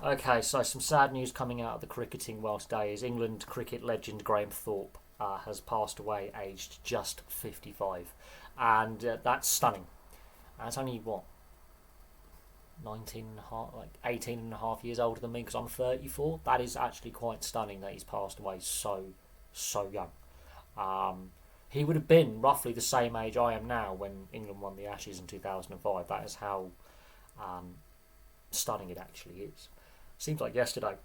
Okay, so some sad news coming out of the cricketing world today is England cricket legend Graham Thorpe has passed away aged just 55. And that's stunning. And it's only, what, 19 and a half, like 18 and a half years older than me because I'm 34. That is actually quite stunning that he's passed away so young. Um, he would have been roughly the same age I am now when England won the Ashes in 2005. That is how um, stunning it actually is. Seems like yesterday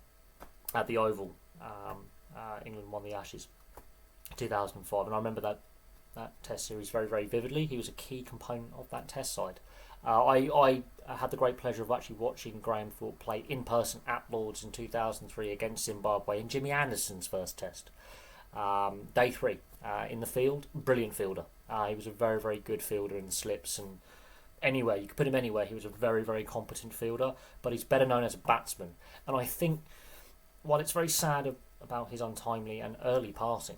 at the Oval, England won the Ashes 2005, and I remember that Test series very vividly. He was a key component of that Test side. I had the great pleasure of actually watching Graham Thorpe play in person at Lords in 2003 against Zimbabwe in Jimmy Anderson's first Test. Day three in the field, brilliant fielder. He was a very good fielder in the slips, and anywhere you could put him anywhere, he was a very competent fielder. But he's better known as a batsman, and I think while it's very sad about his untimely and early passing,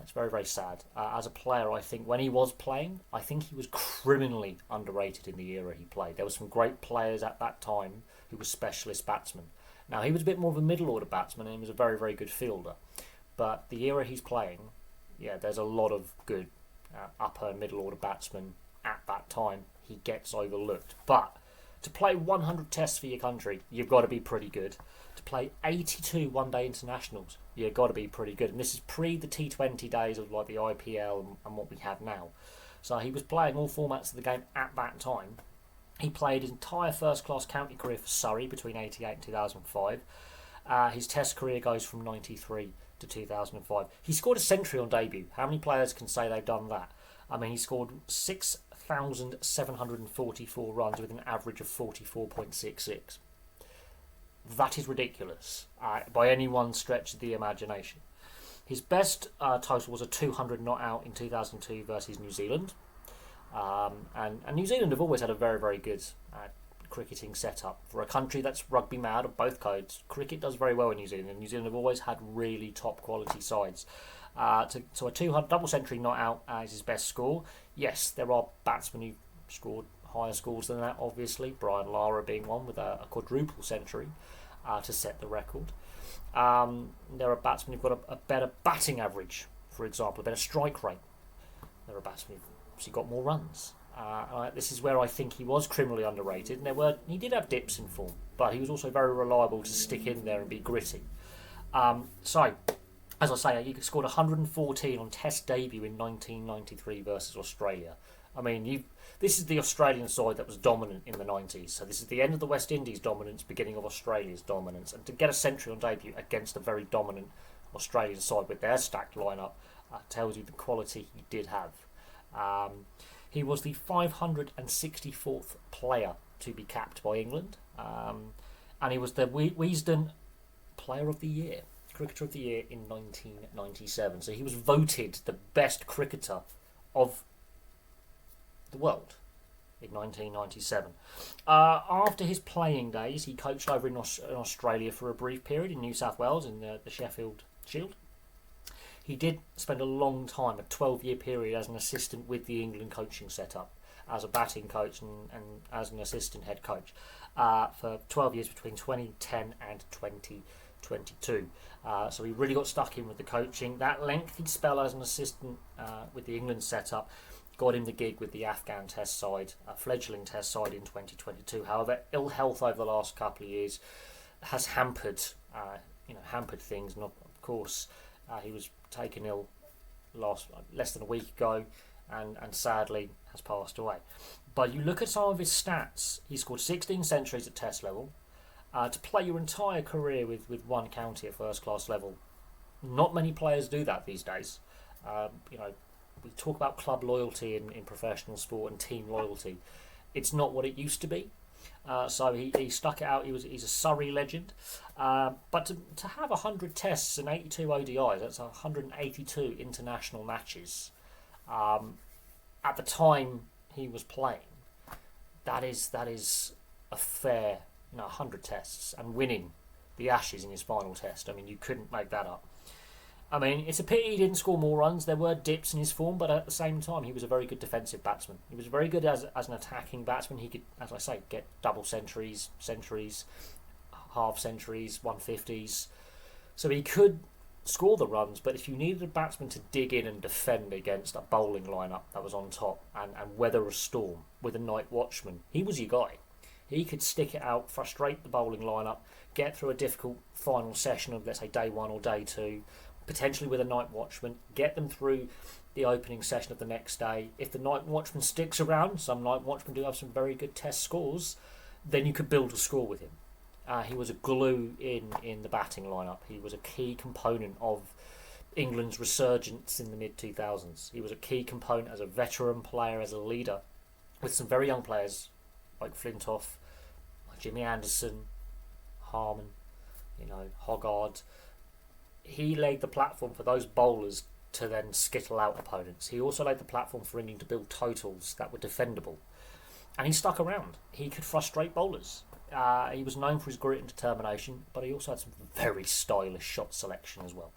it's very sad. As a player, I think when he was playing, I think he was criminally underrated in the era he played. There were some great players at that time who were specialist batsmen. Now he was a bit more of a middle order batsman, and he was a very good fielder. But the era he's playing, yeah, there's a lot of good upper and middle order batsmen at that time. He gets overlooked. But to play 100 tests for your country, you've got to be pretty good. To play 82 one-day internationals, you've got to be pretty good. And this is pre the T20 days of like the IPL and what we have now. So he was playing all formats of the game at that time. He played his entire first-class county career for Surrey between 88 and 2005. His test career goes from 93 to 2005. He scored a century on debut. How many players can say they've done that? I mean, he scored 6,744 runs with an average of 44.66. That is ridiculous by any one stretch of the imagination. His best total was a 200 not out in 2002 versus New Zealand. And New Zealand have always had a very good cricketing setup. For a country that's rugby mad of both codes, cricket does very well in New Zealand, and New Zealand have always had really top quality sides. So a 200 double century not out is his best score. Yes, there are batsmen who scored higher scores than that, obviously, Brian Lara being one with a quadruple century to set the record. There are batsmen who've got a better batting average, for example, a better strike rate. There are batsmen who've obviously got more runs. This is where I think he was criminally underrated. And he did have dips in form, but he was also very reliable to stick in there and be gritty. So, as I say, he scored 114 on Test debut in 1993 versus Australia. I mean, this is the Australian side that was dominant in the 90s. So this is the end of the West Indies dominance, beginning of Australia's dominance. And to get a century on debut against a very dominant Australian side with their stacked lineup tells you the quality he did have. He was the 564th player to be capped by England. And he was the Wisden Player of the Year, Cricketer of the Year in 1997. So he was voted the best cricketer of the world in 1997. After his playing days, he coached over in Australia for a brief period in New South Wales in the Sheffield Shield. He did spend a long time, a 12-year period, as an assistant with the England coaching setup, as a batting coach and as an assistant head coach for 12 years between 2010 and 2022. So he really got stuck in with the coaching. That lengthy spell as an assistant with the England setup got him the gig with the Afghan test side, a fledgling test side in 2022. However, ill health over the last couple of years has hampered things, and of course he was taken ill less than a week ago, and sadly has passed away. But you look at some of his stats. He scored 16 centuries at test level. To play your entire career with one county at first class level, not many players do that these days. We talk about club loyalty in professional sport and team loyalty. It's not what it used to be. So he stuck it out. He's a Surrey legend. But to have 100 tests and 82 ODIs, that's 182 international matches. At the time he was playing, that is a fair 100 tests, and winning the Ashes in his final test. I mean, you couldn't make that up. I mean, it's a pity he didn't score more runs. There were dips in his form, but at the same time, he was a very good defensive batsman. He was very good as an attacking batsman. He could, as I say, get double centuries, half centuries, 150s. So he could score the runs, but if you needed a batsman to dig in and defend against a bowling lineup that was on top and weather a storm with a night watchman, he was your guy. He could stick it out, frustrate the bowling lineup, get through a difficult final session of, let's say, day 1 or day 2, potentially with a night watchman, get them through the opening session of the next day. If the night watchman sticks around, some night watchmen do have some very good test scores, then you could build a score with him. He was a glue in the batting lineup. He was a key component of England's resurgence in the mid-2000s. He was a key component as a veteran player, as a leader, with some very young players like Flintoff, like Jimmy Anderson, Harman, Hoggard. He laid the platform for those bowlers to then skittle out opponents. He also laid the platform for England to build totals that were defendable. And he stuck around. He could frustrate bowlers. He was known for his grit and determination, but he also had some very stylish shot selection as well.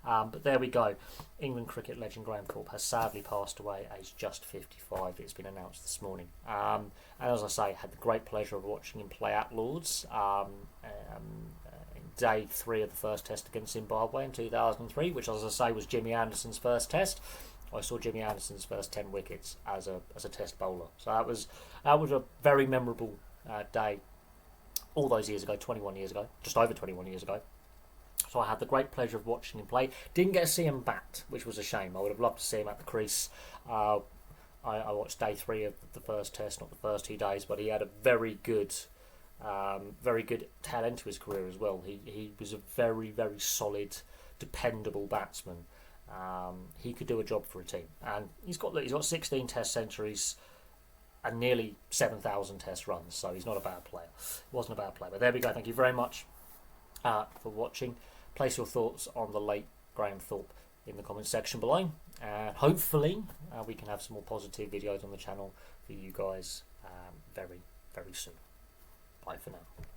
But there we go. England cricket legend Graham Thorpe has sadly passed away, aged just 55. It's been announced this morning. And as I say, had the great pleasure of watching him play at Lords in day 3 of the first test against Zimbabwe in 2003, which, as I say, was Jimmy Anderson's first test. I saw Jimmy Anderson's first 10 wickets as a test bowler. So that was a very memorable day all those years ago, 21 years ago, just over 21 years ago. So I had the great pleasure of watching him play. Didn't get to see him bat, which was a shame. I would have loved to see him at the crease. I watched day 3 of the first test, not the first 2 days, but he had a very good tail end to his career as well. He was a very, very solid, dependable batsman. He could do a job for a team, and he's got 16 Test centuries and nearly 7,000 Test runs. So he's not a bad player. He wasn't a bad player. But there we go. Thank you very much for watching. Place your thoughts on the late Graham Thorpe in the comments section below, and hopefully we can have some more positive videos on the channel for you guys very, very soon. Bye for now.